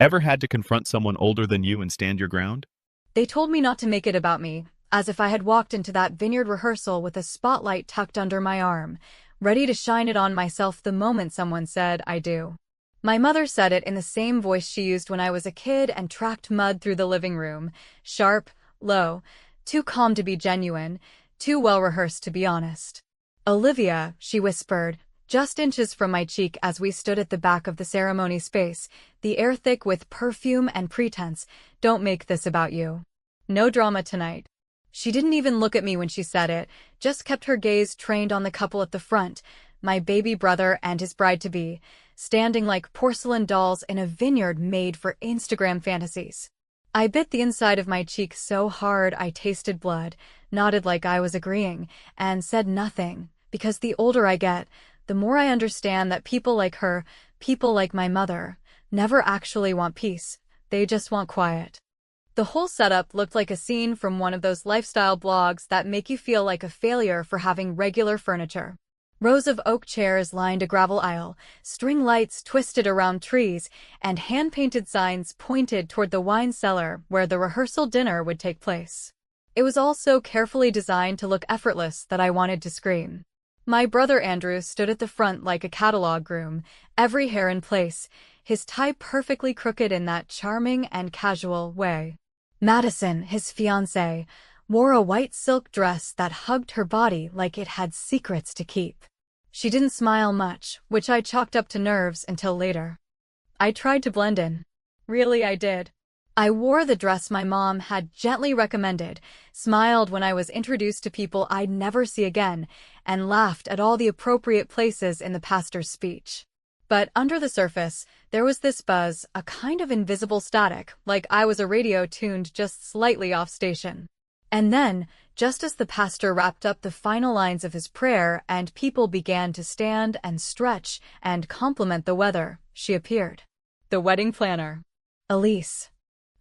Ever had to confront someone older than you and stand your ground? They told me not to make it about me, as if I had walked into that vineyard rehearsal with a spotlight tucked under my arm, ready to shine it on myself the moment someone said I do. My mother said it in the same voice she used when I was a kid and tracked mud through the living room, sharp, low, too calm to be genuine, too well-rehearsed to be honest. "Olivia," she whispered, just inches from my cheek as we stood at the back of the ceremony space, the air thick with perfume and pretense. "Don't make this about you. No drama tonight." She didn't even look at me when she said it, just kept her gaze trained on the couple at the front, my baby brother and his bride-to-be, standing like porcelain dolls in a vineyard made for Instagram fantasies. I bit the inside of my cheek so hard I tasted blood, nodded like I was agreeing, and said nothing, because the older I get, the more I understand that people like her, people like my mother, never actually want peace. They just want quiet. The whole setup looked like a scene from one of those lifestyle blogs that make you feel like a failure for having regular furniture. Rows of oak chairs lined a gravel aisle, string lights twisted around trees, and hand-painted signs pointed toward the wine cellar where the rehearsal dinner would take place. It was all so carefully designed to look effortless that I wanted to scream. My brother Andrew stood at the front like a catalog groom, every hair in place, his tie perfectly crooked in that charming and casual way. Madison, his fiancée, wore a white silk dress that hugged her body like it had secrets to keep. She didn't smile much, which I chalked up to nerves until later. I tried to blend in. Really, I did. I wore the dress my mom had gently recommended, smiled when I was introduced to people I'd never see again, and laughed at all the appropriate places in the pastor's speech. But under the surface, there was this buzz, a kind of invisible static, like I was a radio tuned just slightly off station. And then, just as the pastor wrapped up the final lines of his prayer and people began to stand and stretch and compliment the weather, she appeared. The wedding planner. Elise.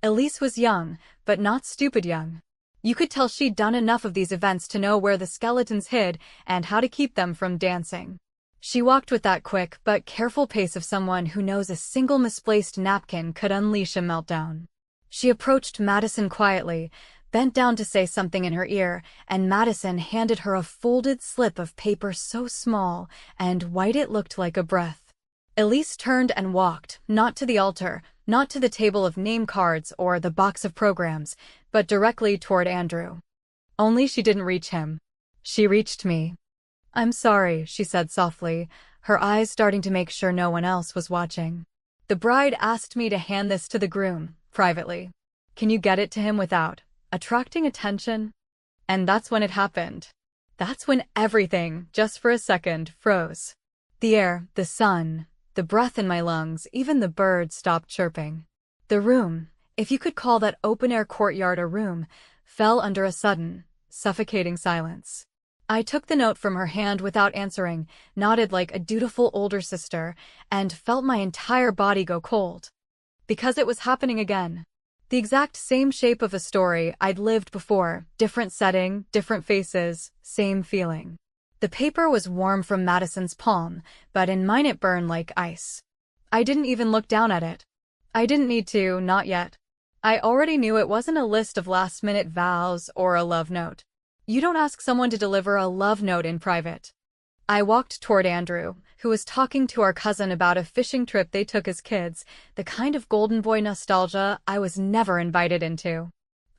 Elise was young, but not stupid young. You could tell she'd done enough of these events to know where the skeletons hid and how to keep them from dancing. She walked with that quick but careful pace of someone who knows a single misplaced napkin could unleash a meltdown. She approached Madison quietly, bent down to say something in her ear, and Madison handed her a folded slip of paper so small and white it looked like a breath. Elise turned and walked, not to the altar, not to the table of name cards or the box of programs, but directly toward Andrew. Only she didn't reach him. She reached me. "I'm sorry," she said softly, her eyes starting to make sure no one else was watching. "The bride asked me to hand this to the groom, privately. Can you get it to him without attracting attention?" And that's when it happened. That's when everything, just for a second, froze. The air, the sun, the breath in my lungs, even the birds stopped chirping. The room, if you could call that open-air courtyard a room, fell under a sudden, suffocating silence. I took the note from her hand without answering, nodded like a dutiful older sister, and felt my entire body go cold. Because it was happening again. The exact same shape of a story I'd lived before, different setting, different faces, same feeling. The paper was warm from Madison's palm, but in mine it burned like ice. I didn't even look down at it. I didn't need to, not yet. I already knew it wasn't a list of last-minute vows or a love note. You don't ask someone to deliver a love note in private. I walked toward Andrew, who was talking to our cousin about a fishing trip they took as kids, the kind of golden boy nostalgia I was never invited into.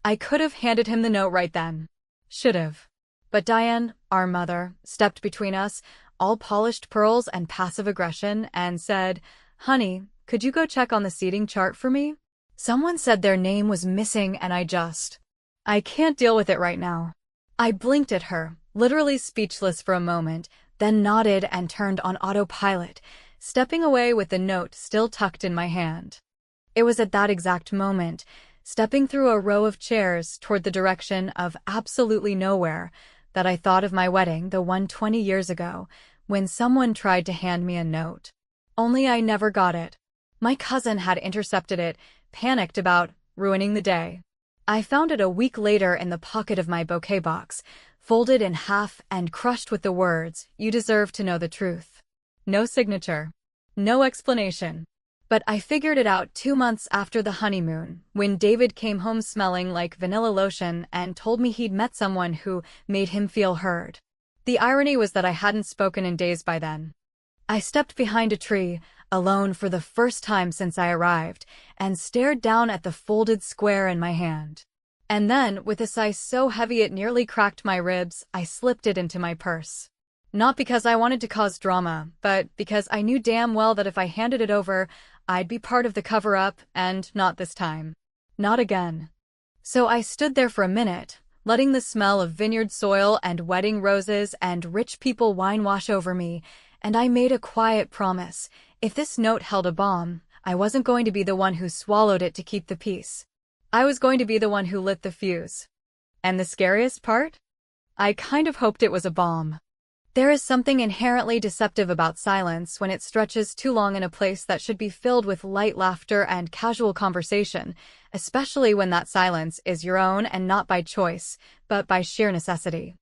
I could have handed him the note right then. Should have. But Diane, our mother, stepped between us, all polished pearls and passive aggression, and said, "Honey, could you go check on the seating chart for me? Someone said their name was missing and I can't deal with it right now." I blinked at her, literally speechless for a moment, then nodded and turned on autopilot, stepping away with the note still tucked in my hand. It was at that exact moment, stepping through a row of chairs toward the direction of absolutely nowhere, that I thought of my wedding, the one 20 years ago, when someone tried to hand me a note. Only I never got it. My cousin had intercepted it, panicked about ruining the day. I found it a week later in the pocket of my bouquet box, folded in half and crushed with the words, "You deserve to know the truth." No signature. No explanation. But I figured it out 2 months after the honeymoon, when David came home smelling like vanilla lotion and told me he'd met someone who made him feel heard. The irony was that I hadn't spoken in days by then. I stepped behind a tree, alone for the first time since I arrived, and stared down at the folded square in my hand. And then, with a sigh so heavy it nearly cracked my ribs, I slipped it into my purse. Not because I wanted to cause drama, but because I knew damn well that if I handed it over, I'd be part of the cover-up, and not this time. Not again. So I stood there for a minute, letting the smell of vineyard soil and wedding roses and rich people wine wash over me, and I made a quiet promise. If this note held a bomb, I wasn't going to be the one who swallowed it to keep the peace. I was going to be the one who lit the fuse. And the scariest part? I kind of hoped it was a bomb. There is something inherently deceptive about silence when it stretches too long in a place that should be filled with light laughter and casual conversation, especially when that silence is your own and not by choice, but by sheer necessity.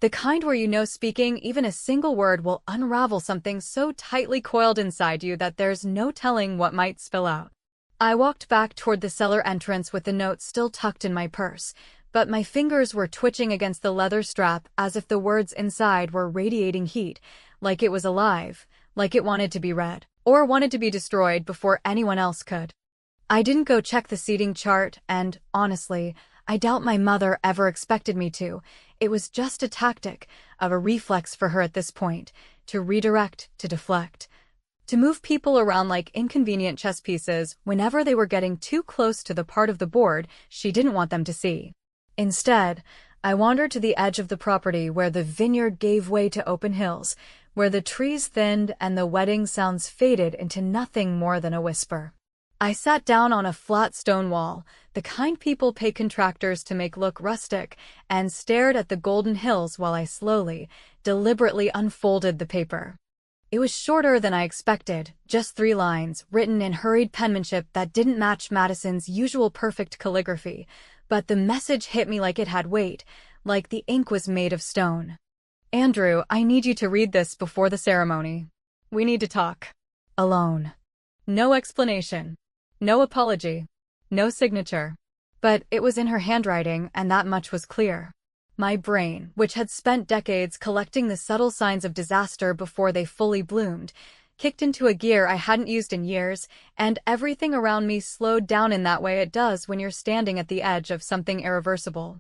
The kind where you know speaking even a single word will unravel something so tightly coiled inside you that there's no telling what might spill out. I walked back toward the cellar entrance with the note still tucked in my purse, but my fingers were twitching against the leather strap as if the words inside were radiating heat, like it was alive, like it wanted to be read, or wanted to be destroyed before anyone else could. I didn't go check the seating chart, and, honestly, I doubt my mother ever expected me to. It was just a tactic, of a reflex for her at this point, to redirect, to deflect, to move people around like inconvenient chess pieces whenever they were getting too close to the part of the board she didn't want them to see. Instead, I wandered to the edge of the property where the vineyard gave way to open hills, where the trees thinned and the wedding sounds faded into nothing more than a whisper. I sat down on a flat stone wall, the kind people pay contractors to make look rustic, and stared at the golden hills while I slowly, deliberately unfolded the paper. It was shorter than I expected, just 3 lines, written in hurried penmanship that didn't match Madison's usual perfect calligraphy, but the message hit me like it had weight, like the ink was made of stone. Andrew, I need you to read this before the ceremony. We need to talk. Alone. No explanation. No apology. No signature. But it was in her handwriting, and that much was clear. My brain, which had spent decades collecting the subtle signs of disaster before they fully bloomed, kicked into a gear I hadn't used in years, and everything around me slowed down in that way it does when you're standing at the edge of something irreversible.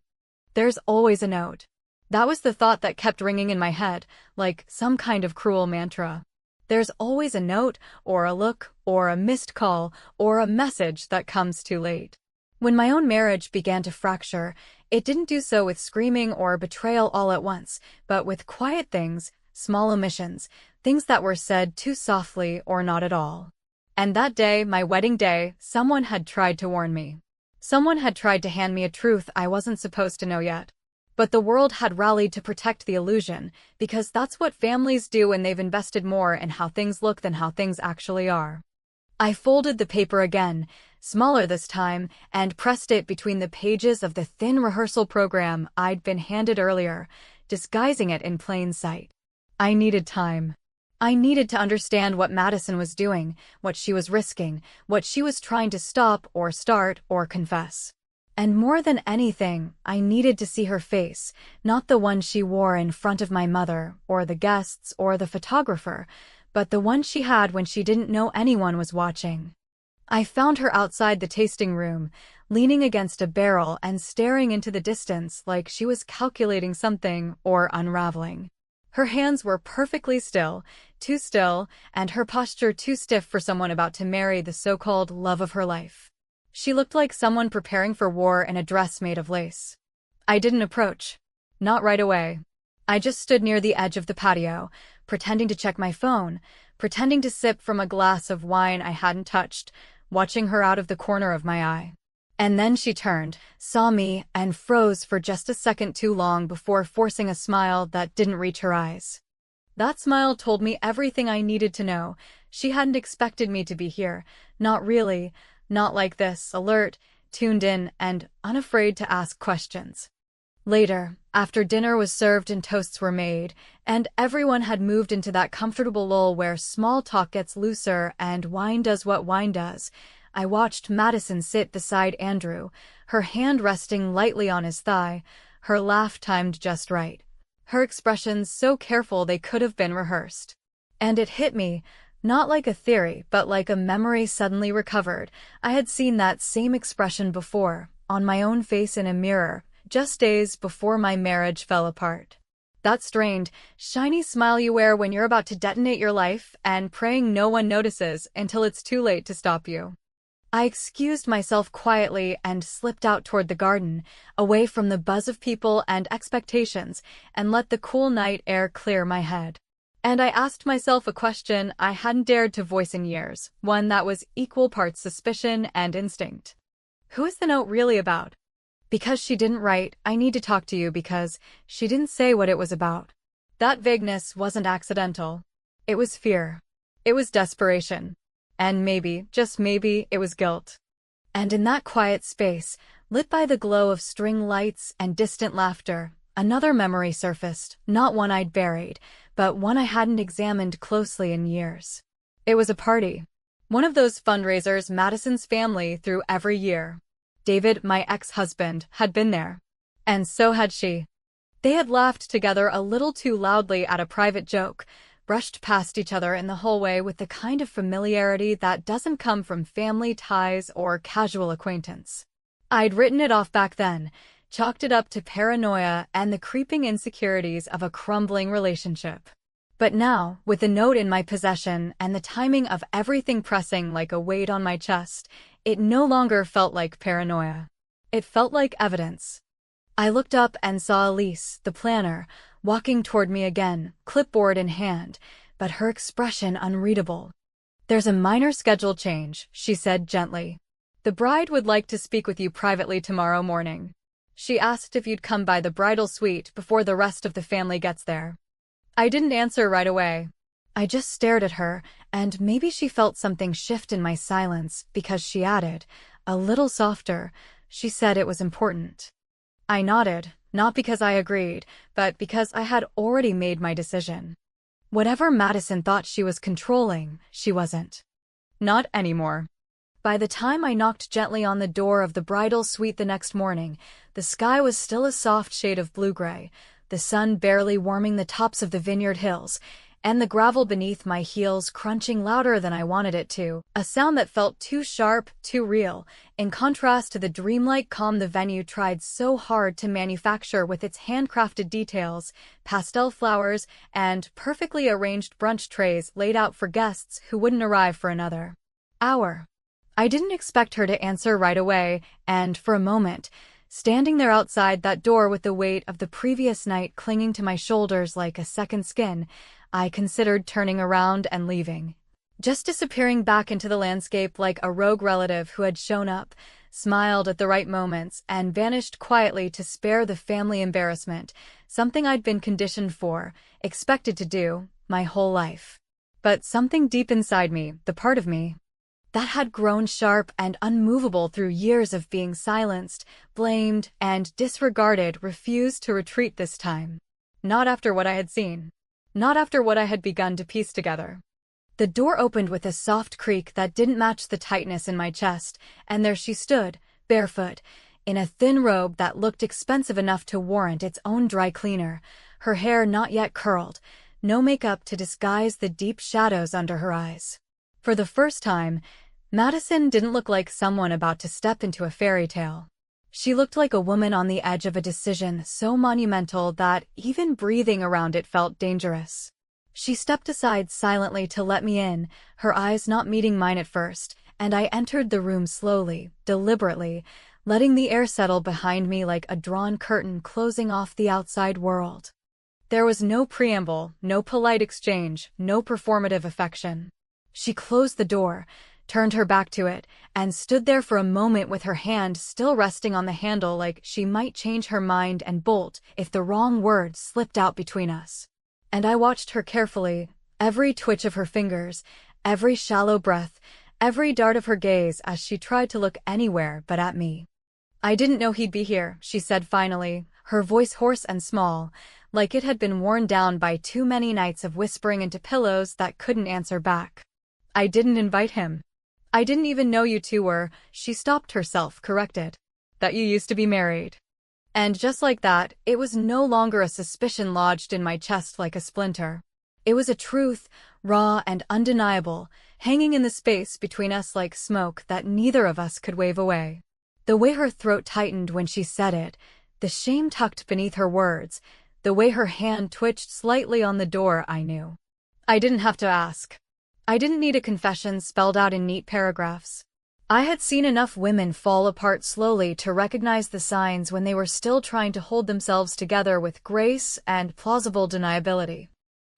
There's always a note. That was the thought that kept ringing in my head, like some kind of cruel mantra. There's always a note, or a look, or a missed call, or a message that comes too late. When my own marriage began to fracture, it didn't do so with screaming or betrayal all at once, but with quiet things, small omissions, things that were said too softly or not at all. And that day, my wedding day, someone had tried to warn me. Someone had tried to hand me a truth I wasn't supposed to know yet. But the world had rallied to protect the illusion, because that's what families do when they've invested more in how things look than how things actually are. I folded the paper again, smaller this time, and pressed it between the pages of the thin rehearsal program I'd been handed earlier, disguising it in plain sight. I needed time. I needed to understand what Madison was doing, what she was risking, what she was trying to stop or start or confess. And more than anything, I needed to see her face, not the one she wore in front of my mother, or the guests, or the photographer, but the one she had when she didn't know anyone was watching. I found her outside the tasting room, leaning against a barrel and staring into the distance like she was calculating something or unraveling. Her hands were perfectly still, too still, and her posture too stiff for someone about to marry the so-called love of her life. She looked like someone preparing for war in a dress made of lace. I didn't approach. Not right away. I just stood near the edge of the patio, pretending to check my phone, pretending to sip from a glass of wine I hadn't touched, watching her out of the corner of my eye. And then she turned, saw me, and froze for just a second too long before forcing a smile that didn't reach her eyes. That smile told me everything I needed to know. She hadn't expected me to be here. Not really. Not like this, alert, tuned in, and unafraid to ask questions. Later, after dinner was served and toasts were made, and everyone had moved into that comfortable lull where small talk gets looser and wine does what wine does, I watched Madison sit beside Andrew, her hand resting lightly on his thigh, her laugh timed just right. Her expressions so careful they could have been rehearsed. And it hit me, not like a theory, but like a memory suddenly recovered. I had seen that same expression before, on my own face in a mirror, just days before my marriage fell apart. That strained, shiny smile you wear when you're about to detonate your life and praying no one notices until it's too late to stop you. I excused myself quietly and slipped out toward the garden, away from the buzz of people and expectations, and let the cool night air clear my head. And I asked myself a question I hadn't dared to voice in years, one that was equal parts suspicion and instinct. Who is the note really about? Because she didn't write, I need to talk to you because she didn't say what it was about. That vagueness wasn't accidental. It was fear. It was desperation. And maybe, just maybe, it was guilt. And in that quiet space, lit by the glow of string lights and distant laughter, another memory surfaced, not one I'd buried, but one I hadn't examined closely in years. It was a party. One of those fundraisers Madison's family threw every year. David, my ex-husband, had been there. And so had she. They had laughed together a little too loudly at a private joke, brushed past each other in the hallway with the kind of familiarity that doesn't come from family ties or casual acquaintance. I'd written it off back then, chalked it up to paranoia and the creeping insecurities of a crumbling relationship. But now, with the note in my possession and the timing of everything pressing like a weight on my chest, it no longer felt like paranoia. It felt like evidence. I looked up and saw Elise, the planner, walking toward me again, clipboard in hand, but her expression unreadable. "There's a minor schedule change," she said gently. "The bride would like to speak with you privately tomorrow morning. She asked if you'd come by the bridal suite before the rest of the family gets there." I didn't answer right away. I just stared at her, and maybe she felt something shift in my silence because she added, a little softer, she said it was important. I nodded, not because I agreed, but because I had already made my decision. Whatever Madison thought she was controlling, she wasn't. Not anymore. By the time I knocked gently on the door of the bridal suite the next morning, the sky was still a soft shade of blue-gray, the sun barely warming the tops of the vineyard hills, and the gravel beneath my heels crunching louder than I wanted it to, a sound that felt too sharp, too real, in contrast to the dreamlike calm the venue tried so hard to manufacture with its handcrafted details, pastel flowers, and perfectly arranged brunch trays laid out for guests who wouldn't arrive for another hour. I didn't expect her to answer right away, and for a moment, standing there outside that door with the weight of the previous night clinging to my shoulders like a second skin, I considered turning around and leaving. Just disappearing back into the landscape like a rogue relative who had shown up, smiled at the right moments, and vanished quietly to spare the family embarrassment, something I'd been conditioned for, expected to do, my whole life. But something deep inside me, the part of me that had grown sharp and unmovable through years of being silenced, blamed, and disregarded, refused to retreat this time. Not after what I had seen. Not after what I had begun to piece together. The door opened with a soft creak that didn't match the tightness in my chest, and there she stood, barefoot, in a thin robe that looked expensive enough to warrant its own dry cleaner, her hair not yet curled, no makeup to disguise the deep shadows under her eyes. For the first time, Madison didn't look like someone about to step into a fairy tale. She looked like a woman on the edge of a decision so monumental that even breathing around it felt dangerous. She stepped aside silently to let me in, her eyes not meeting mine at first, and I entered the room slowly, deliberately, letting the air settle behind me like a drawn curtain closing off the outside world. There was no preamble, no polite exchange, no performative affection. She closed the door, turned her back to it, and stood there for a moment with her hand still resting on the handle like she might change her mind and bolt if the wrong word slipped out between us. And I watched her carefully, every twitch of her fingers, every shallow breath, every dart of her gaze as she tried to look anywhere but at me. "I didn't know he'd be here," she said finally, her voice hoarse and small, like it had been worn down by too many nights of whispering into pillows that couldn't answer back. I didn't invite him. I didn't even know you two were, she stopped herself, corrected. That you used to be married. And just like that, it was no longer a suspicion lodged in my chest like a splinter. It was a truth, raw and undeniable, hanging in the space between us like smoke that neither of us could wave away. The way her throat tightened when she said it, the shame tucked beneath her words, the way her hand twitched slightly on the door, I knew. I didn't have to ask. I didn't need a confession spelled out in neat paragraphs. I had seen enough women fall apart slowly to recognize the signs when they were still trying to hold themselves together with grace and plausible deniability.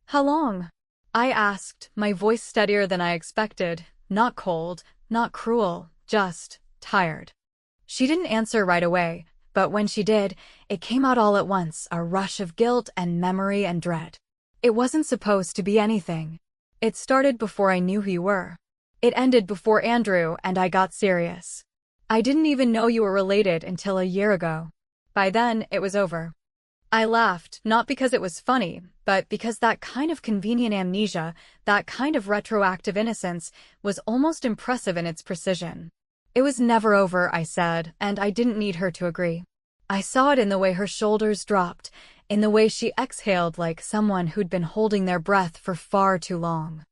How long? I asked, my voice steadier than I expected, not cold, not cruel, just tired. She didn't answer right away, but when she did, it came out all at once, a rush of guilt and memory and dread. It wasn't supposed to be anything. It started before I knew who you were. It ended before Andrew and I got serious. I didn't even know you were related until a year ago. By then, it was over. I laughed, not because it was funny, but because that kind of convenient amnesia, that kind of retroactive innocence, was almost impressive in its precision. It was never over, I said, and I didn't need her to agree. I saw it in the way her shoulders dropped, in the way she exhaled like someone who'd been holding their breath for far too long.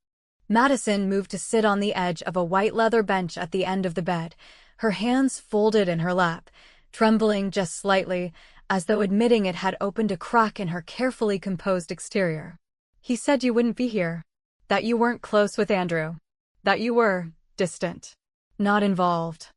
Madison moved to sit on the edge of a white leather bench at the end of the bed, her hands folded in her lap, trembling just slightly, as though admitting it had opened a crack in her carefully composed exterior. He said you wouldn't be here. That you weren't close with Andrew. That you were distant. Not involved.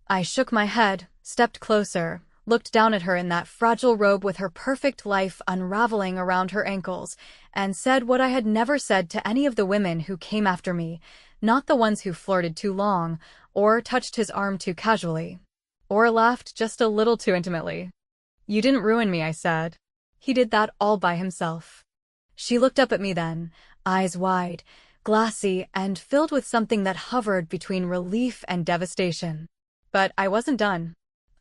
I shook my head, stepped closer, looked down at her in that fragile robe with her perfect life unraveling around her ankles, and said what I had never said to any of the women who came after me, not the ones who flirted too long, or touched his arm too casually, or laughed just a little too intimately. You didn't ruin me, I said. He did that all by himself. She looked up at me then, eyes wide, glassy, and filled with something that hovered between relief and devastation. But I wasn't done.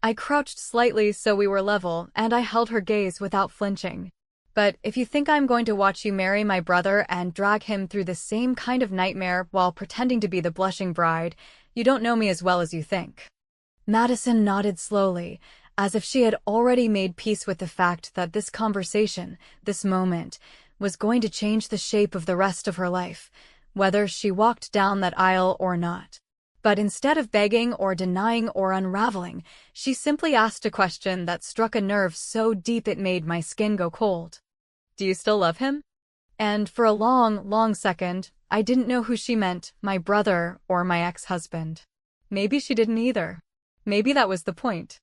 I crouched slightly so we were level, and I held her gaze without flinching. But if you think I'm going to watch you marry my brother and drag him through the same kind of nightmare while pretending to be the blushing bride, you don't know me as well as you think. Madison nodded slowly, as if she had already made peace with the fact that this conversation, this moment, was going to change the shape of the rest of her life, whether she walked down that aisle or not. But instead of begging or denying or unraveling, she simply asked a question that struck a nerve so deep it made my skin go cold. Do you still love him? And for a long, long second, I didn't know who she meant, my brother or my ex-husband. Maybe she didn't either. Maybe that was the point.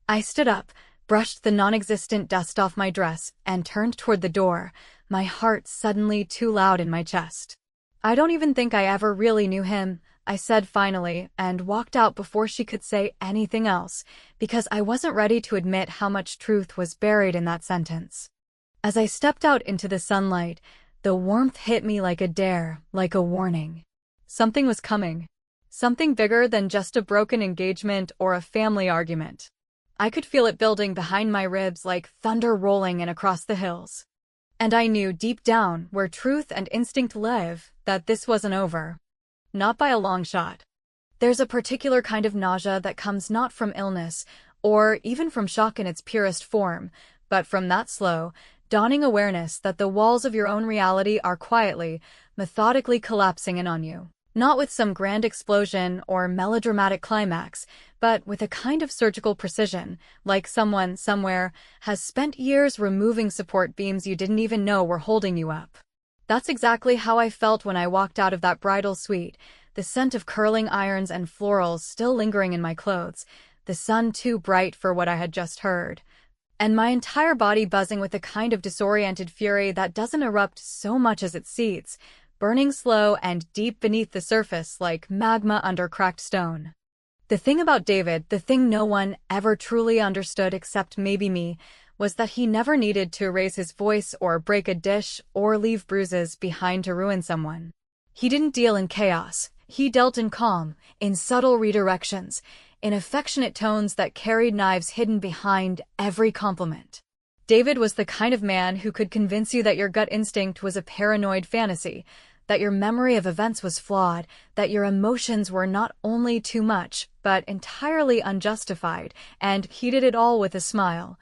I stood up, brushed the non-existent dust off my dress, and turned toward the door, my heart suddenly too loud in my chest. I don't even think I ever really knew him, I said finally, and walked out before she could say anything else, because I wasn't ready to admit how much truth was buried in that sentence. As I stepped out into the sunlight, the warmth hit me like a dare, like a warning. Something was coming. Something bigger than just a broken engagement or a family argument. I could feel it building behind my ribs like thunder rolling in across the hills. And I knew deep down, where truth and instinct live, that this wasn't over. Not by a long shot. There's a particular kind of nausea that comes not from illness, or even from shock in its purest form, but from that slow, dawning awareness that the walls of your own reality are quietly, methodically collapsing in on you. Not with some grand explosion or melodramatic climax, but with a kind of surgical precision, like someone, somewhere, has spent years removing support beams you didn't even know were holding you up. That's exactly how I felt when I walked out of that bridal suite, the scent of curling irons and florals still lingering in my clothes, the sun too bright for what I had just heard, and my entire body buzzing with a kind of disoriented fury that doesn't erupt so much as it seethes, burning slow and deep beneath the surface like magma under cracked stone. The thing about David, the thing no one ever truly understood except maybe me, was that he never needed to raise his voice or break a dish or leave bruises behind to ruin someone. He didn't deal in chaos. He dealt in calm, in subtle redirections, in affectionate tones that carried knives hidden behind every compliment. David was the kind of man who could convince you that your gut instinct was a paranoid fantasy, that your memory of events was flawed, that your emotions were not only too much, but entirely unjustified, and he did it all with a smile.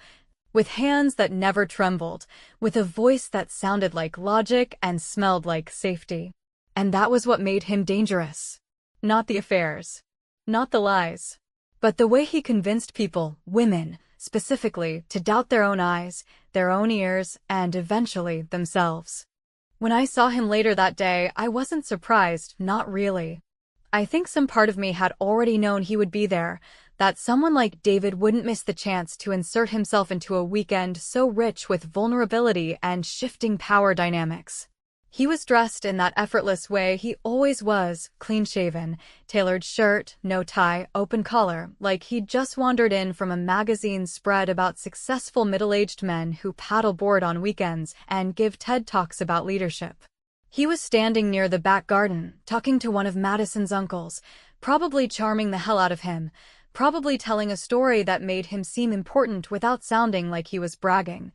With hands that never trembled, with a voice that sounded like logic and smelled like safety. And that was what made him dangerous. Not the affairs. Not the lies. But the way he convinced people, women, specifically, to doubt their own eyes, their own ears, and eventually themselves. When I saw him later that day, I wasn't surprised, not really. I think some part of me had already known he would be there, that someone like David wouldn't miss the chance to insert himself into a weekend so rich with vulnerability and shifting power dynamics. He was dressed in that effortless way he always was, clean-shaven, tailored shirt, no tie, open collar, like he'd just wandered in from a magazine spread about successful middle-aged men who paddleboard on weekends and give TED Talks about leadership. He was standing near the back garden, talking to one of Madison's uncles, probably charming the hell out of him, probably telling a story that made him seem important without sounding like he was bragging.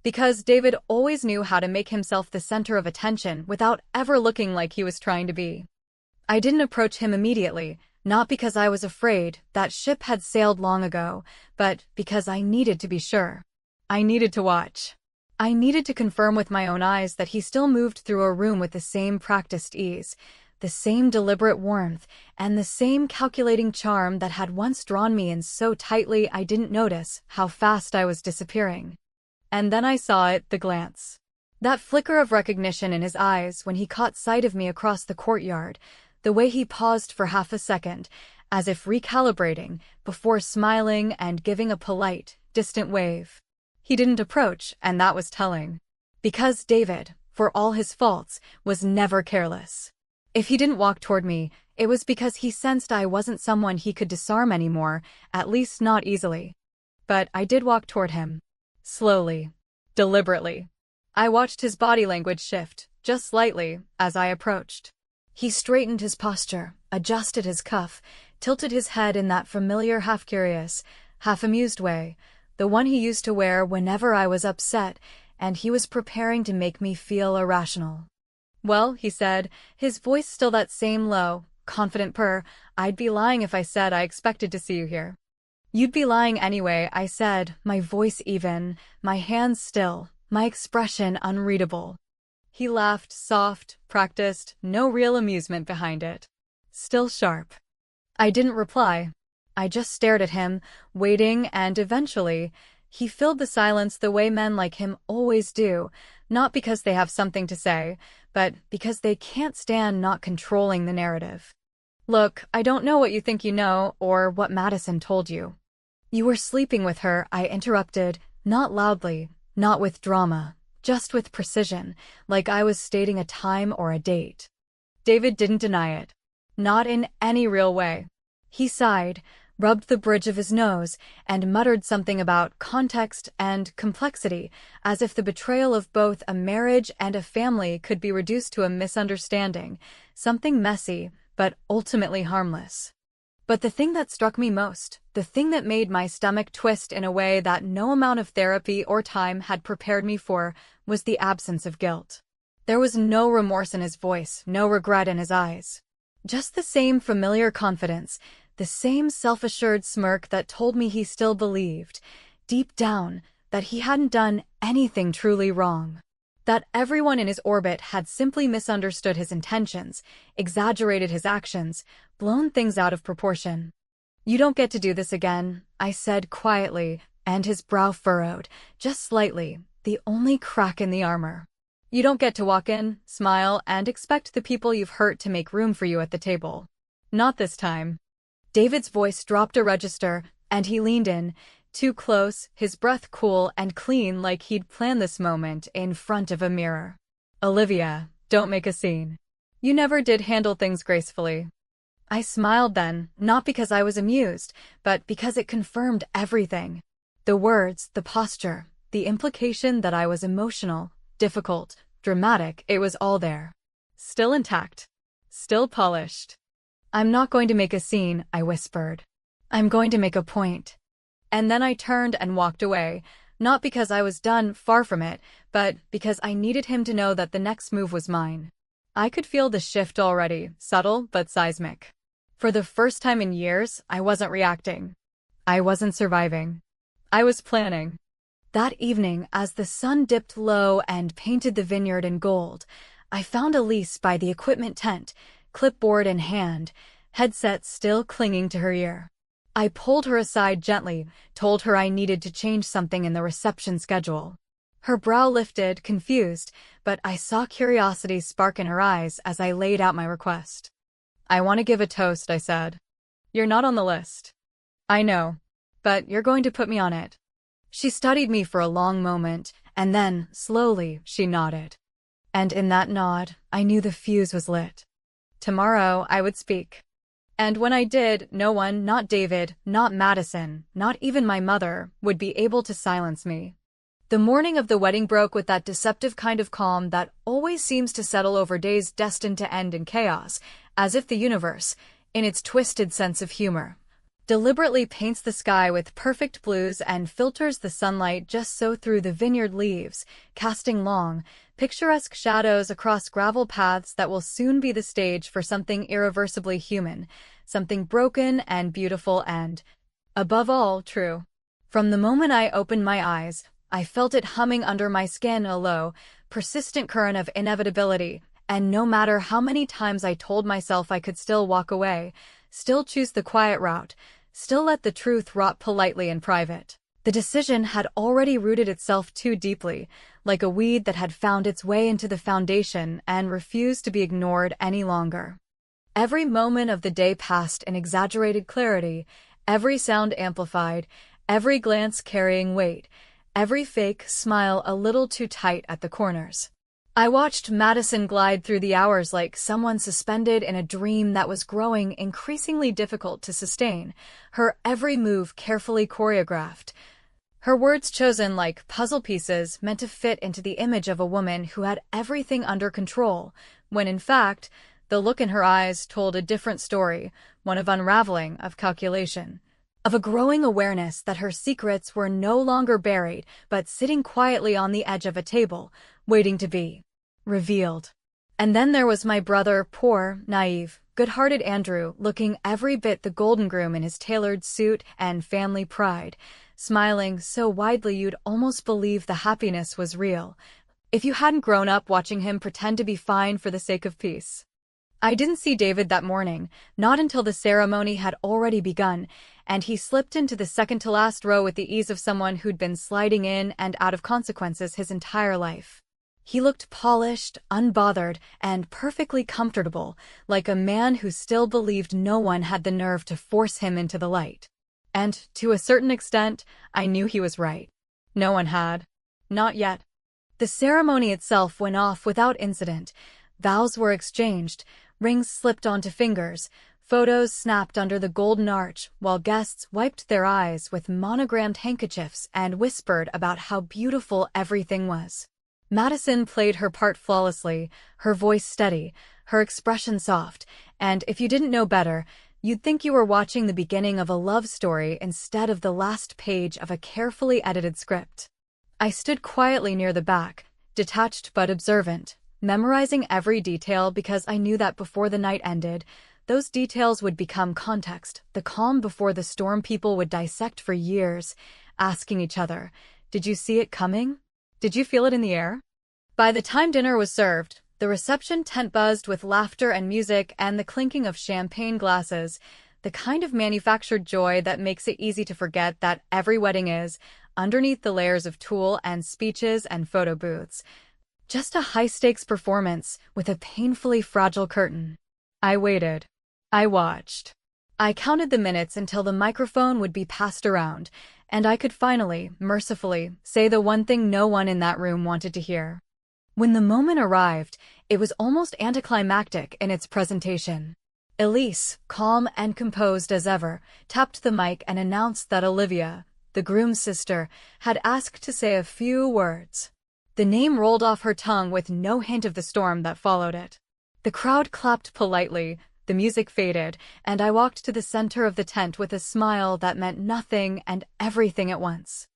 Because David always knew how to make himself the center of attention without ever looking like he was trying to be. I didn't approach him immediately, not because I was afraid, that ship had sailed long ago, but because I needed to be sure. I needed to watch. I needed to confirm with my own eyes that he still moved through a room with the same practiced ease, the same deliberate warmth, and the same calculating charm that had once drawn me in so tightly I didn't notice how fast I was disappearing. And then I saw it, the glance. That flicker of recognition in his eyes when he caught sight of me across the courtyard, the way he paused for half a second, as if recalibrating, before smiling and giving a polite, distant wave. He didn't approach, and that was telling. Because David, for all his faults, was never careless. If he didn't walk toward me, it was because he sensed I wasn't someone he could disarm anymore, at least not easily. But I did walk toward him. Slowly. Deliberately. I watched his body language shift, just slightly, as I approached. He straightened his posture, adjusted his cuff, tilted his head in that familiar half-curious, half-amused way, the one he used to wear whenever I was upset, and he was preparing to make me feel irrational. "Well," he said, his voice still that same low, confident purr, "I'd be lying if I said I expected to see you here." "You'd be lying anyway," I said, my voice even, my hands still, my expression unreadable. He laughed, soft, practiced, no real amusement behind it. Still sharp. I didn't reply. I just stared at him, waiting, and eventually, he filled the silence the way men like him always do, not because they have something to say, but because they can't stand not controlling the narrative. "Look, I don't know what you think you know, or what Madison told you." "You were sleeping with her," I interrupted, not loudly, not with drama, just with precision, like I was stating a time or a date. David didn't deny it. Not in any real way. He sighed, rubbed the bridge of his nose, and muttered something about context and complexity, as if the betrayal of both a marriage and a family could be reduced to a misunderstanding, something messy, but ultimately harmless. But the thing that struck me most, the thing that made my stomach twist in a way that no amount of therapy or time had prepared me for, was the absence of guilt. There was no remorse in his voice, no regret in his eyes. Just the same familiar confidence, the same self-assured smirk that told me he still believed, deep down, that he hadn't done anything truly wrong. That everyone in his orbit had simply misunderstood his intentions, exaggerated his actions, blown things out of proportion. "You don't get to do this again," I said quietly, and his brow furrowed, just slightly, the only crack in the armor. "You don't get to walk in, smile, and expect the people you've hurt to make room for you at the table. Not this time." David's voice dropped a register, and he leaned in, too close, his breath cool and clean like he'd planned this moment in front of a mirror. "Olivia, don't make a scene. You never did handle things gracefully." I smiled then, not because I was amused, but because it confirmed everything. The words, the posture, the implication that I was emotional, difficult, dramatic, it was all there. Still intact. Still polished. "I'm not going to make a scene," I whispered. "I'm going to make a point." And then I turned and walked away, Not because I was done, far from it, but because I needed him to know that the next move was mine. I could feel the shift already, subtle but seismic. For the first time in years, I wasn't reacting. I wasn't surviving. I was planning. That evening, as the sun dipped low and painted the vineyard in gold, I found Elise by the equipment tent, clipboard in hand, headset still clinging to her ear. I pulled her aside gently, told her I needed to change something in the reception schedule. Her brow lifted, confused, but I saw curiosity spark in her eyes as I laid out my request. "I want to give a toast," I said. "You're not on the list." "I know, but you're going to put me on it." She studied me for a long moment, and then, slowly, she nodded. And in that nod, I knew the fuse was lit. Tomorrow, I would speak. And when I did, no one, not David, not Madison, not even my mother, would be able to silence me. The morning of the wedding broke with that deceptive kind of calm that always seems to settle over days destined to end in chaos, as if the universe, in its twisted sense of humor, deliberately paints the sky with perfect blues and filters the sunlight just so through the vineyard leaves, casting long, picturesque shadows across gravel paths that will soon be the stage for something irreversibly human, something broken and beautiful and, above all, true. From the moment I opened my eyes, I felt it humming under my skin, a low, persistent current of inevitability, and no matter how many times I told myself I could still walk away, still choose the quiet route, still let the truth rot politely in private, the decision had already rooted itself too deeply, like a weed that had found its way into the foundation and refused to be ignored any longer. Every moment of the day passed in exaggerated clarity, every sound amplified, every glance carrying weight, every fake smile a little too tight at the corners. I watched Madison glide through the hours like someone suspended in a dream that was growing increasingly difficult to sustain, her every move carefully choreographed, her words chosen like puzzle pieces meant to fit into the image of a woman who had everything under control, when in fact, the look in her eyes told a different story, one of unraveling, of calculation, of a growing awareness that her secrets were no longer buried, but sitting quietly on the edge of a table, waiting to be revealed. And then there was my brother, poor, naive, good-hearted Andrew, looking every bit the golden groom in his tailored suit and family pride, smiling so widely you'd almost believe the happiness was real, if you hadn't grown up watching him pretend to be fine for the sake of peace. I didn't see David that morning, not until the ceremony had already begun, and he slipped into the second-to-last row with the ease of someone who'd been sliding in and out of consequences his entire life. He looked polished, unbothered, and perfectly comfortable, like a man who still believed no one had the nerve to force him into the light. And, to a certain extent, I knew he was right. No one had. Not yet. The ceremony itself went off without incident. Vows were exchanged, rings slipped onto fingers, photos snapped under the golden arch, while guests wiped their eyes with monogrammed handkerchiefs and whispered about how beautiful everything was. Madison played her part flawlessly, her voice steady, her expression soft, and if you didn't know better, you'd think you were watching the beginning of a love story instead of the last page of a carefully edited script. I stood quietly near the back, detached but observant, memorizing every detail because I knew that before the night ended, those details would become context, the calm before the storm people would dissect for years, asking each other, "Did you see it coming? Did you feel it in the air?" By the time dinner was served, the reception tent buzzed with laughter and music and the clinking of champagne glasses, the kind of manufactured joy that makes it easy to forget that every wedding is, underneath the layers of tulle and speeches and photo booths, just a high-stakes performance with a painfully fragile curtain. I waited. I watched. I counted the minutes until the microphone would be passed around, and I could finally, mercifully, say the one thing no one in that room wanted to hear. When the moment arrived, it was almost anticlimactic in its presentation. Elise, calm and composed as ever, tapped the mic and announced that Olivia, the groom's sister, had asked to say a few words. The name rolled off her tongue with no hint of the storm that followed it. The crowd clapped politely, the music faded, and I walked to the center of the tent with a smile that meant nothing and everything at once.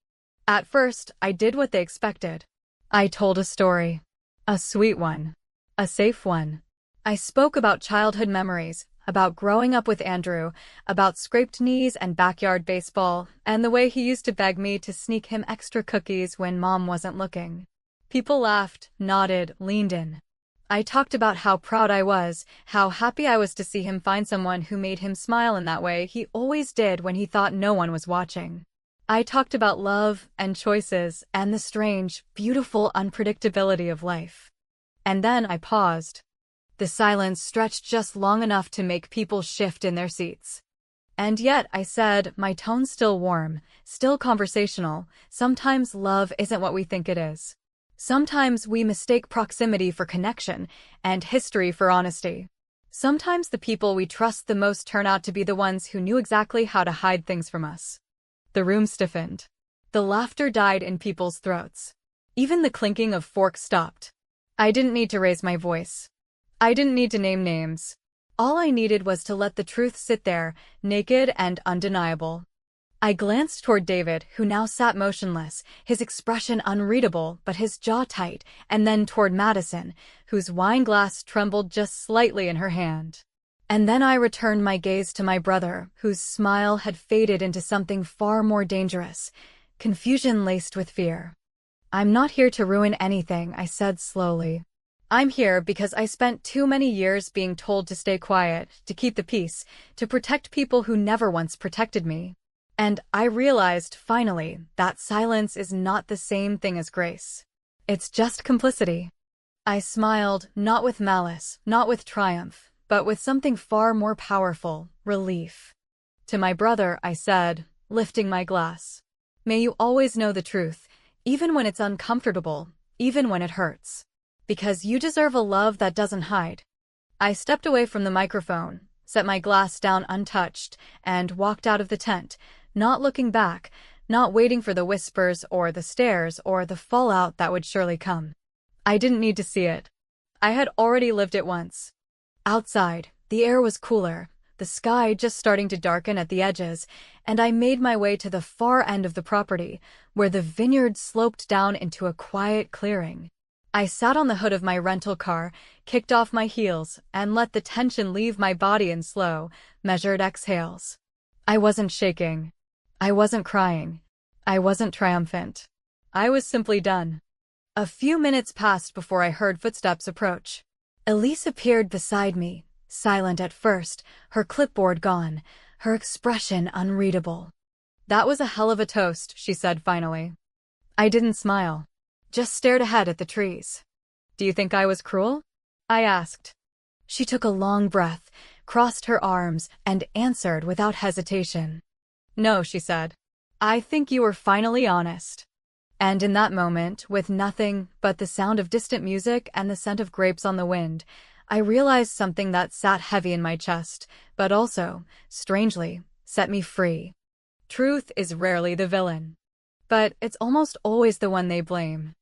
At first, I did what they expected. I told a story. A sweet one. A safe one. I spoke about childhood memories, about growing up with Andrew, about scraped knees and backyard baseball, and the way he used to beg me to sneak him extra cookies when Mom wasn't looking. People laughed, nodded, leaned in. I talked about how proud I was, how happy I was to see him find someone who made him smile in that way he always did when he thought no one was watching. I talked about love and choices and the strange, beautiful unpredictability of life. And then I paused. The silence stretched just long enough to make people shift in their seats. And yet, I said, my tone still warm, still conversational, sometimes love isn't what we think it is. Sometimes we mistake proximity for connection and history for honesty. Sometimes the people we trust the most turn out to be the ones who knew exactly how to hide things from us. The room stiffened. The laughter died in people's throats. Even the clinking of forks stopped. I didn't need to raise my voice. I didn't need to name names. All I needed was to let the truth sit there, naked and undeniable. I glanced toward David, who now sat motionless, his expression unreadable but his jaw tight, and then toward Madison, whose wine glass trembled just slightly in her hand. And then I returned my gaze to my brother, whose smile had faded into something far more dangerous, confusion laced with fear. I'm not here to ruin anything, I said slowly. I'm here because I spent too many years being told to stay quiet, to keep the peace, to protect people who never once protected me. And I realized, finally, that silence is not the same thing as grace. It's just complicity. I smiled, not with malice, not with triumph, but with something far more powerful, relief. To my brother, I said, lifting my glass, may you always know the truth, even when it's uncomfortable, even when it hurts. Because you deserve a love that doesn't hide. I stepped away from the microphone, set my glass down untouched, and walked out of the tent, not looking back, not waiting for the whispers or the stares or the fallout that would surely come. I didn't need to see it. I had already lived it once. Outside, the air was cooler, the sky just starting to darken at the edges, and I made my way to the far end of the property, where the vineyard sloped down into a quiet clearing. I sat on the hood of my rental car, kicked off my heels, and let the tension leave my body in slow, measured exhales. I wasn't shaking. I wasn't crying. I wasn't triumphant. I was simply done. A few minutes passed before I heard footsteps approach. Elise appeared beside me, silent at first, her clipboard gone, her expression unreadable. That was a hell of a toast, she said finally. I didn't smile. Just stared ahead at the trees. Do you think I was cruel? I asked. She took a long breath, crossed her arms, and answered without hesitation. No, she said. I think you were finally honest. And in that moment, with nothing but the sound of distant music and the scent of grapes on the wind, I realized something that sat heavy in my chest, but also, strangely, set me free. Truth is rarely the villain. But it's almost always the one they blame.